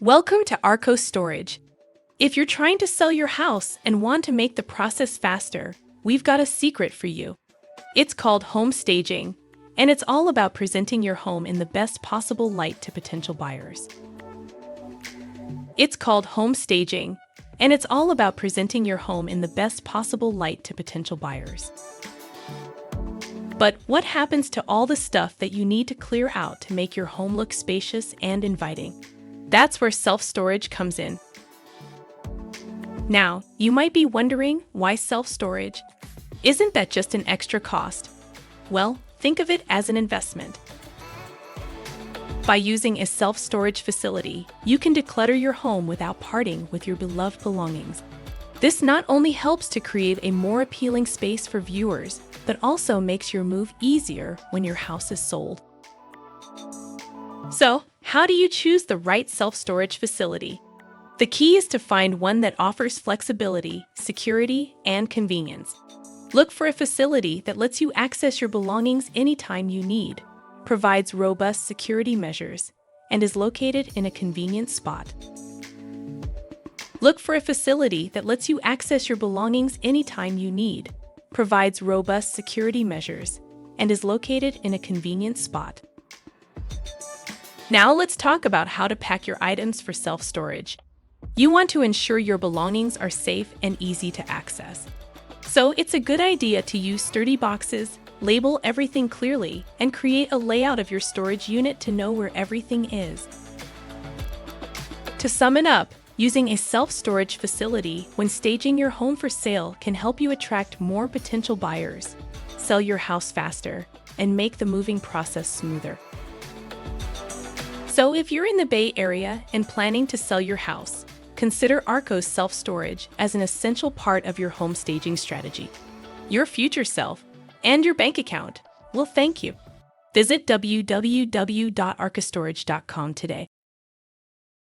Welcome to Arcos Storage. If you're trying to sell your house and want to make the process faster, we've got a secret for you. It's called home staging, and it's all about presenting your home in the best possible light to potential buyers. It's called home staging, and it's all about presenting your home in the best possible light to potential buyers. But what happens to all the stuff that you need to clear out to make your home look spacious and inviting? That's where self-storage comes in. Now, you might be wondering, why self-storage? Isn't that just an extra cost? Well, think of it as an investment. By using a self-storage facility, you can declutter your home without parting with your beloved belongings. This not only helps to create a more appealing space for viewers, but also makes your move easier when your house is sold. So, how do you choose the right self-storage facility? The key is to find one that offers flexibility, security, and convenience. Look for a facility that lets you access your belongings anytime you need, provides robust security measures, and is located in a convenient spot. Look for a facility that lets you access your belongings anytime you need, provides robust security measures, and is located in a convenient spot. Now let's talk about how to pack your items for self-storage. You want to ensure your belongings are safe and easy to access. So it's a good idea to use sturdy boxes, label everything clearly, and create a layout of your storage unit to know where everything is. To sum it up, using a self-storage facility when staging your home for sale can help you attract more potential buyers, sell your house faster, and make the moving process smoother. So if you're in the Bay Area and planning to sell your house, consider Arcos self-storage as an essential part of your home staging strategy. Your future self and your bank account will thank you. Visit www.arcostorage.com today.